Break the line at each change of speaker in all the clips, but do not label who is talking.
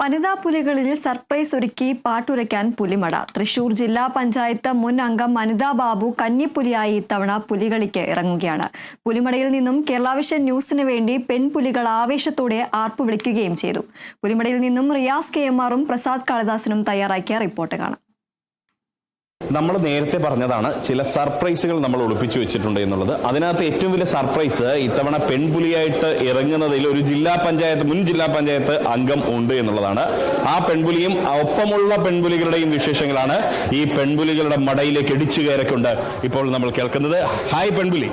വനിതാ പുലികളിൽ സർപ്രൈസ് ഒരുക്കി പാട്ടുരയ്ക്കാൻ പുലിമട. തൃശൂർ ജില്ലാ പഞ്ചായത്ത് മുൻ അംഗം അനിതാ ബാബു കന്നിപ്പുലിയായി ഇത്തവണ പുലികളിക്ക് ഇറങ്ങുകയാണ്. പുലിമടയിൽ നിന്നും കേരള വിഷൻ ന്യൂസിന് വേണ്ടി പെൺപുലികൾ ആവേശത്തോടെ ആർപ്പു വിളിക്കുകയും ചെയ്തു. പുലിമടയിൽ നിന്നും റിയാസ് KMR പ്രസാദ് കാളിദാസനും തയ്യാറാക്കിയ റിപ്പോർട്ട് കാണാം.
നമ്മൾ നേരത്തെ പറഞ്ഞതാണ് ചില സർപ്രൈസുകൾ നമ്മൾ ഒളിപ്പിച്ചു വെച്ചിട്ടുണ്ട് എന്നുള്ളത്. അതിനകത്ത് ഏറ്റവും വലിയ സർപ്രൈസ് ഇത്തവണ പെൺപുലിയായിട്ട് ഇറങ്ങുന്നതിൽ ഒരു മുൻ ജില്ലാ പഞ്ചായത്ത് അംഗം ഉണ്ട് എന്നുള്ളതാണ്. ആ പെൺപുലിയും ഒപ്പമുള്ള പെൺപുലികളുടെയും വിശേഷങ്ങളാണ് ഈ പെൺപുലികളുടെ മടയിലേക്ക് ഇടിച്ചു കയറൊക്കെ ഇപ്പോൾ നമ്മൾ കേൾക്കുന്നത്. ഹായ് പെൺപുലി.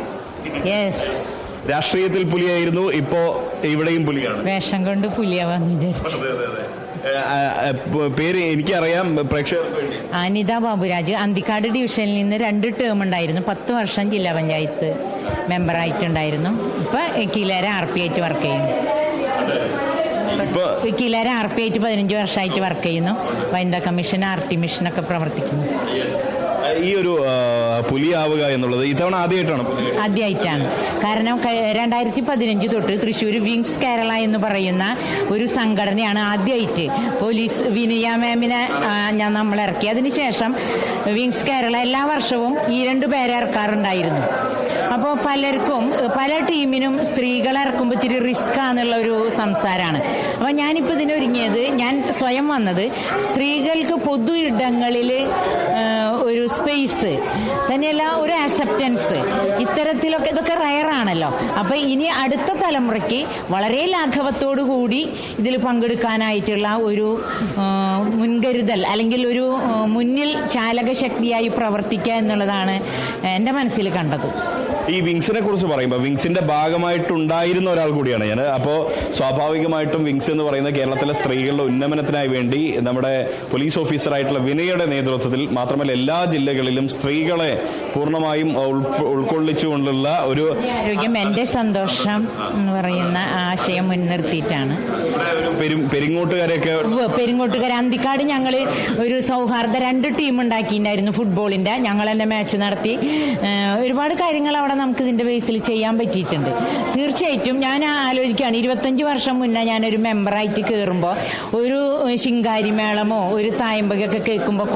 രാഷ്ട്രീയത്തിൽ പുലിയായിരുന്നു, ഇപ്പോ ഇവിടെയും പുലിയാണ്.
വേഷം കൊണ്ട് പുലിയാവാന്ന് വിചാരിച്ചു.
പേര് എനിക്കറിയാം, പ്രേക്ഷകർ.
അനിതാ ബാബുരാജ്, അന്തിക്കാട് ഡിവിഷനിൽ നിന്ന് 2 ടേം ഉണ്ടായിരുന്നു. 10 വർഷം ജില്ലാ പഞ്ചായത്ത് മെമ്പറായിട്ടുണ്ടായിരുന്നു. ഇപ്പൊ കിലേര RP ആയിട്ട് വർക്ക് ചെയ്യുന്നു. കിലേര RP ആയിട്ട് 15 വർഷമായിട്ട് വർക്ക് ചെയ്യുന്നു. വനിതാ കമ്മീഷൻ, RT മിഷനൊക്കെ പ്രവർത്തിക്കുന്നു.
ഈ ഒരു പുലിയാവുക എന്നുള്ളത് ഇത്തവണ ആദ്യമായിട്ടാണ്. കാരണം 2015 തൊട്ട് തൃശ്ശൂർ വിങ്സ് കേരള എന്ന് പറയുന്ന ഒരു സംഘടനയാണ് ആദ്യമായിട്ട് പോലീസ് വിനയ മാമിനെ നമ്മൾ ഇറക്കി. അതിനുശേഷം വിങ്സ് കേരള എല്ലാ വർഷവും ഈ 2 പേരെ ഇറക്കാറുണ്ടായിരുന്നു. അപ്പോൾ പലർക്കും പല ടീമിനും സ്ത്രീകളെ ഇറക്കുമ്പോൾ ഇത്തിരി റിസ്ക് ആണെന്നുള്ള ഒരു സംസാരമാണ്. അപ്പോൾ ഞാനിപ്പോൾ ഇതിനൊരുങ്ങിയത്, ഞാൻ സ്വയം വന്നത് സ്ത്രീകൾക്ക് പൊതു ഇടങ്ങളിൽ ഒരു സ്പേസ് തന്നെയല്ല, ഒരു ആക്സെപ്റ്റൻസ്, ഇത്തരത്തിലൊക്കെ ഇതൊക്കെ റയറാണല്ലോ. അപ്പോൾ ഇനി അടുത്ത തലമുറയ്ക്ക് വളരെ ലാഘവത്തോടു കൂടി ഇതിൽ പങ്കെടുക്കാനായിട്ടുള്ള ഒരു മുൻകരുതൽ, അല്ലെങ്കിൽ ഒരു മുന്നിൽ ചാലകശക്തിയായി പ്രവർത്തിക്കുക എന്നുള്ളതാണ് എൻ്റെ മനസ്സിൽ കണ്ടത്. ഈ വിങ്സിനെ കുറിച്ച് പറയുമ്പോൾ വിങ്സിന്റെ ഭാഗമായിട്ടുണ്ടായിരുന്ന ഒരാൾ കൂടിയാണ് ഞാൻ. അപ്പോൾ സ്വാഭാവികമായിട്ടും വിങ്സ് എന്ന് പറയുന്ന കേരളത്തിലെ സ്ത്രീകളുടെ ഉന്നമനത്തിനായി വേണ്ടി നമ്മുടെ പോലീസ് ഓഫീസറായിട്ടുള്ള വിനയുടെ നേതൃത്വത്തിൽ മാത്രമല്ല എല്ലാ ജില്ലകളിലും സ്ത്രീകളെ പൂർണ്ണമായും ഉൾക്കൊള്ളിച്ചുകൊണ്ടുള്ള ഒരു
ആരോഗ്യം എന്റെ സന്തോഷം എന്ന് പറയുന്ന ആശയം മുൻനിർത്തിയിട്ടാണ്. പെരിങ്ങോട്ടുകാരെ അന്തിക്കാട് ഞങ്ങൾ ഒരു സൗഹാർദ്ദ 2 ടീം ഉണ്ടാക്കിയിട്ടുണ്ടായിരുന്നു ഫുട്ബോളിന്റെ. ഞങ്ങൾ തന്നെ മാച്ച് നടത്തി. ഒരുപാട് കാര്യങ്ങൾ അവിടെ നമുക്ക് ഇതിന്റെ ബേസിൽ ചെയ്യാൻ പറ്റിയിട്ടുണ്ട്. തീർച്ചയായിട്ടും ഞാൻ ആലോചിക്കുകയാണ്, 25 വർഷം മുന്നേ ഞാനൊരു മെമ്പറായിട്ട് കയറുമ്പോൾ ഒരു ശിങ്കാരി മേളമോ ഒരു തായമ്പകയൊക്കെ കേൾക്കുമ്പോൾ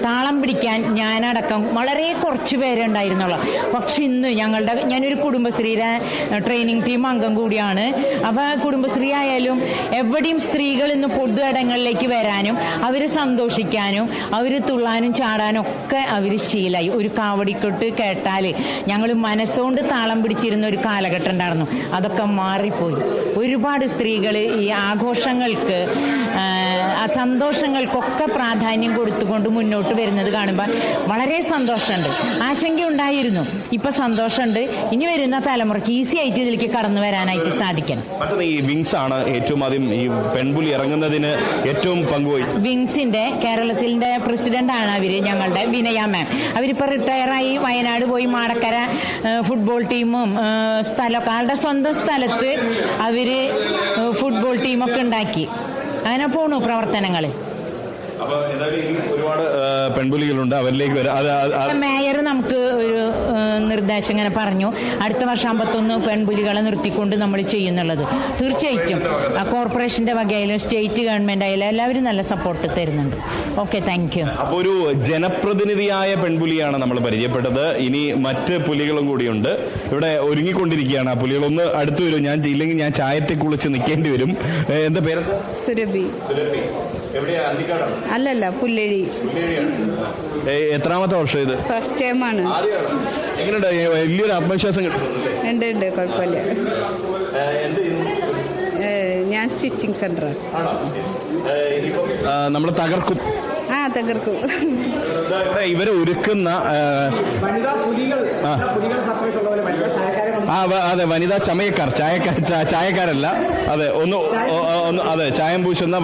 താളം പിടിക്കാൻ ഞാനടക്കം വളരെ കുറച്ച് പേരെ ഉണ്ടായിരുന്നുള്ളൂ. പക്ഷെ ഇന്ന് ഞാനൊരു കുടുംബശ്രീയുടെ ട്രെയിനിങ് ടീം അംഗം കൂടിയാണ്. അപ്പൊ കുടുംബശ്രീ ആയാലും എവിടെയും സ്ത്രീകൾ ഇന്ന് പൊതു ഇടങ്ങളിലേക്ക് വരാനും അവർ സന്തോഷിക്കാനും അവർ തുള്ളാനും ചാടാനും ഒക്കെ അവർ ശീലായി. ഒരു കാവടിക്കൊട്ട് കേട്ടാൽ ഞങ്ങൾ മനസ്സുകൊണ്ട് താളം പിടിച്ചിരുന്ന ഒരു കാലഘട്ടം ഉണ്ടായിരുന്നു. അതൊക്കെ മാറിപ്പോയി. ഒരുപാട് സ്ത്രീകൾ ഈ ആഘോഷങ്ങൾക്ക്, സന്തോഷങ്ങൾക്കൊക്കെ പ്രാധാന്യം കൊടുത്തുകൊണ്ട് മുന്നോട്ട് വരുന്നത് കാണുമ്പോൾ വളരെ സന്തോഷമുണ്ട്. ആശങ്കയുണ്ടായിരുന്നു, ഇപ്പൊ സന്തോഷമുണ്ട്. ഇനി വരുന്ന തലമുറയ്ക്ക് ഈസി ആയിട്ട് ഇതിലേക്ക് കടന്നു വരാനായിട്ട് സാധിക്കണം.
ഈ വിങ്സ് ആണ് ഏറ്റവും ആദ്യം ഈ പെൺപുലി ഇറങ്ങുന്നതിന് ഏറ്റവും പങ്കുവഹിച്ചത്.
വിങ്സിന്റെ കേരളത്തിന്റെ പ്രസിഡന്റ് ആണ് അവര്, ഞങ്ങളുടെ വിനയ മാം. അവരിപ്പോ റിട്ടയറായി വയനാട് പോയി മാടക്കര ഫുട്ബോൾ ടീമും സ്ഥലമൊക്കെ അവരുടെ സ്വന്തം സ്ഥലത്ത് അവര് ഫുട്ബോൾ ടീമൊക്കെ ഉണ്ടാക്കി. അങ്ങനെ പോണു പ്രവർത്തനങ്ങൾ.
ഒരുപാട് പെൺപുലികളുണ്ട്, അവരിലേക്ക് വരാം.
മേയർ നമുക്ക് ഒരു നിർദ്ദേശം ഇങ്ങനെ പറഞ്ഞു, അടുത്ത വർഷം 51 പെൺപുലികളെ നിർത്തിക്കൊണ്ട് നമ്മൾ ചെയ്യുന്നുള്ളത്. തീർച്ചയായിട്ടും കോർപ്പറേഷന്റെ വകയിലും സ്റ്റേറ്റ് ഗവൺമെന്റ് ആയാലും എല്ലാവരും നല്ല സപ്പോർട്ട് തരുന്നുണ്ട്. Okay, thank you.
അപ്പോൾ ഒരു ജനപ്രതിനിധിയായ പെൺപുലിയാണ് നമ്മൾ പരിചയപ്പെട്ടത്. ഇനി മറ്റ് പുലികളും കൂടിയുണ്ട് ഇവിടെ ഒരുങ്ങിക്കൊണ്ടിരിക്കുകയാണ്. ആ പുലികളൊന്ന് അടുത്ത് വരും. ഇല്ലെങ്കിൽ ഞാൻ ചായത്തെ കുളിച്ച് നിൽക്കേണ്ടി വരും. എന്താ പേര്?
സുരഭി. അല്ലല്ല, പുല്ലഴി.
എത്രാമത്തെ വർഷം ഇത്?
ഫസ്റ്റ് ടൈമാണ്.
എങ്ങനെയുണ്ട്? വലിയൊരു ആത്മവിശ്വാസം
ഉണ്ട്. കുഴപ്പമില്ല. ഞാൻ സ്റ്റിച്ചിങ് സെന്ററാണ്.
നമ്മൾ തകർക്കും.
തകർക്കും.
ഇവരെ ഒരുക്കുന്ന അതെ, വനിതാ ചായക്കാരല്ല, അതെ, അതെ, ചായം പൂശുന്ന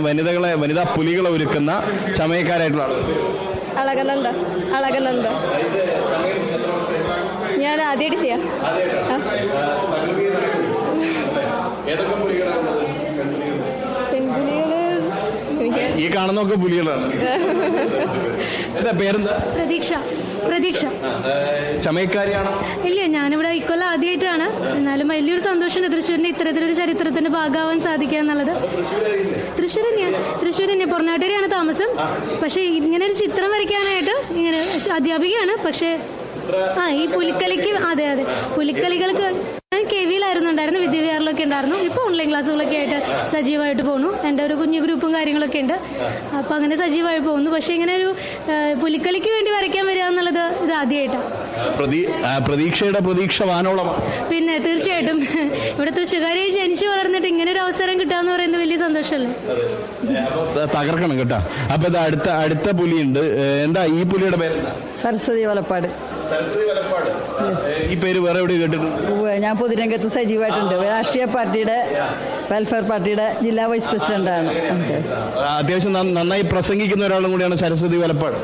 വനിതാ പുലികളെ ഒരുക്കുന്ന ചമയക്കാരായിട്ടുള്ള
അളകനന്ദ. ഞാൻ ആദ്യമായിട്ട് ചെയ്യാം. പെൺപുലികള്
ഈ കാണുന്നൊക്കെ പുലികളാണ്. എന്താ പേരെന്താ?
പ്രതീക്ഷ.
ചമയക്കാരിയാണോ?
ഇല്ല, ഞാനിവിടെ ഇക്കൊല്ലം ആദ്യമായിട്ടാണ്. എന്നാലും വലിയൊരു സന്തോഷമുണ്ട് തൃശ്ശൂരിന്റെ ഇത്തരത്തിലൊരു ചരിത്രത്തിന്റെ ഭാഗമാവാൻ സാധിക്കുക എന്നുള്ളത്. തൃശ്ശൂർ തന്നെയാണ്, പൊറനാട്ടുകാരിയാണ് താമസം. പക്ഷെ ഇങ്ങനെ ഒരു ചിത്രം വരയ്ക്കാനായിട്ട് ഇങ്ങനെ അധ്യാപികയാണ്. പക്ഷെ ഈ പുലിക്കളിക്ക് അതെ പുലിക്കളികൾക്ക് ഞാൻ KV-യിലായിരുന്നു ഉണ്ടായിരുന്നു, വിദ്യാവിഹാറിലൊക്കെ ഉണ്ടായിരുന്നു. ഇപ്പോൾ ഓൺലൈൻ ക്ലാസ്സുകളൊക്കെ ആയിട്ട് സജീവമായിട്ട് പോകുന്നു. എൻ്റെ ഒരു കുഞ്ഞു ഗ്രൂപ്പും കാര്യങ്ങളൊക്കെ ഉണ്ട്. അപ്പോൾ അങ്ങനെ സജീവമായി പോകുന്നു. പക്ഷേ ഇങ്ങനെ ഒരു പുലിക്കളിക്ക് വേണ്ടി വരയ്ക്കാൻ വരിക എന്നുള്ളത് ഇത് ആദ്യമായിട്ടാണ്.
പ്രതീക്ഷയുടെ പ്രതീക്ഷ വാനോളമാണ്.
പിന്നെ തീർച്ചയായിട്ടും ഇവിടെ തൃശ്ശൂർക്കാരെ ജനിച്ചു വളർന്നിട്ട് ഇങ്ങനെ ഒരു അവസരം കിട്ടാന്ന് പറയുന്നത് വലിയ സന്തോഷമല്ലേ.
തകർക്കണം കേട്ടോ. അപ്പൊ ഇത് അടുത്ത പുലിയുണ്ട്. എന്താ ഈ പുലിയുടെ പേര്?
സരസ്വതി വലപ്പാട്.
ഈ പേര് വേറെ എവിടെ കേട്ടിട്ടുണ്ട്?
ഞാൻ പൊതുരംഗത്ത് സജീവമായിട്ടുണ്ട്. രാഷ്ട്രീയ പാർട്ടിയുടെ വെൽഫെയർ പാർട്ടിയുടെ ജില്ലാ വൈസ് പ്രസിഡന്റാണ്.
അത്യാവശ്യം നന്നായി പ്രസംഗിക്കുന്ന ഒരാളും കൂടിയാണ് സരസ്വതി വലപ്പാട്.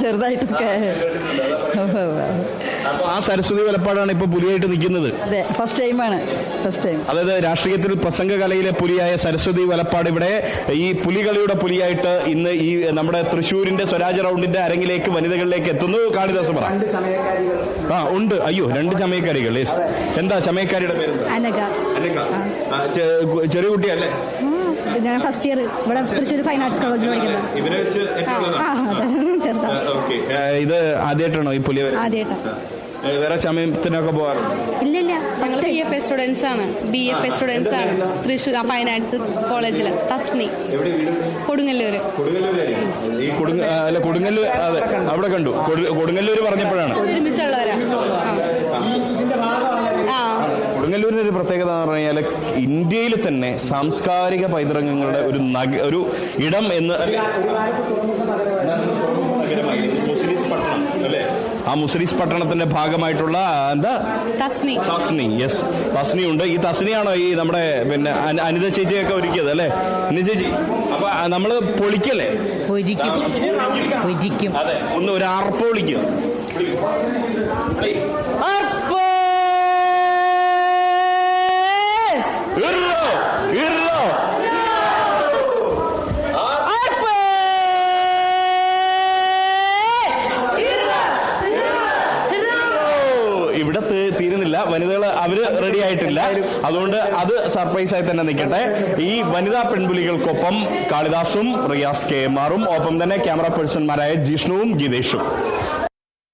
ചെറുതായിട്ടൊക്കെ.
അപ്പൊ ആ സരസ്വതി വലപ്പാടാണ് ഇപ്പൊ പുലിയായിട്ട് നിൽക്കുന്നത്.
അതെ, ഫസ്റ്റ് ടൈം.
അതായത് രാഷ്ട്രീയത്തിൽ പ്രസംഗ കലയിലെ പുലിയായ സരസ്വതി വലപ്പാട് ഇവിടെ ഈ പുലികളിയുടെ പുലിയായിട്ട് ഇന്ന് ഈ നമ്മുടെ തൃശ്ശൂരിന്റെ സ്വരാജ് റൗണ്ടിന്റെ അരങ്ങിലേക്ക് വനിതകളിലേക്ക് എത്തുന്നു. കാളിദാസ് പറ. ഉണ്ട്. അയ്യോ, 2 ചമയക്കാരികൾ. എന്താ ചമയക്കാരിയുടെ പേര്? ചെറിയ കുട്ടിയല്ലേ?
ഞാൻ ഫസ്റ്റ് ഇയർ ഇവിടെ തൃശ്ശൂർ ഫൈൻ ആർട്സ് കോളേജിൽ പഠിക്കുന്നത്.
ഇത് ആദ്യമായിട്ടാണോ ഈ പുലി?
ആദ്യമായിട്ടാണ്.
വേറെ ചമയത്തിനൊക്കെ പോകാറുണ്ട്?
ഇല്ല,
ഞങ്ങൾ BFA സ്റ്റുഡൻസ് ആണ്. തൃശ്ശൂർ ഫൈൻ ആർട്സ് കോളേജില്. തസ്നി, കൊടുങ്ങല്ലൂര്.
ഈ കൊടുങ്ങല്ലൂർ. അതെ, അവിടെ കണ്ടു. കൊടുങ്ങല്ലൂര് പറഞ്ഞപ്പോഴാണ്.
ഒരുമിച്ചുള്ളവരാ.
കൊടുങ്ങല്ലൂരിന്റെ ഒരു പ്രത്യേകത എന്ന് പറഞ്ഞാൽ ഇന്ത്യയിൽ തന്നെ സാംസ്കാരിക പൈതൃകങ്ങളുടെ ഒരു ഇടം എന്ന് ആ മുസ്ലിസ് പട്ടണത്തിന്റെ ഭാഗമായിട്ടുള്ള എന്താ തസ്നി. യെസ്, തസ്നി ഉണ്ട്. ഈ തസ്നിയാണോ ഈ നമ്മുടെ പിന്നെ അനിത ചേച്ചിയൊക്കെ ഒരുക്കിയത് അല്ലേ? അനിത ചേച്ചി, അപ്പൊ നമ്മള് പൊളിക്കല്ലേ? അതെ, ഒന്ന് ഒരു ആർപ്പ് വിളിക്കുക. ഇവിടെ തീരുന്നില്ല. വനിതകൾ അവര് റെഡി ആയിട്ടില്ല. അതുകൊണ്ട് അത് സർപ്രൈസ് ആയി തന്നെ നിൽക്കട്ടെ. ഈ വനിതാ പെൺപുലികൾക്കൊപ്പം കാളിദാസും റിയാസ് KMR-ഉം ഒപ്പം തന്നെ ക്യാമറ പേഴ്സൺമാരായ ജിഷ്ണുവും ഗീതേഷും.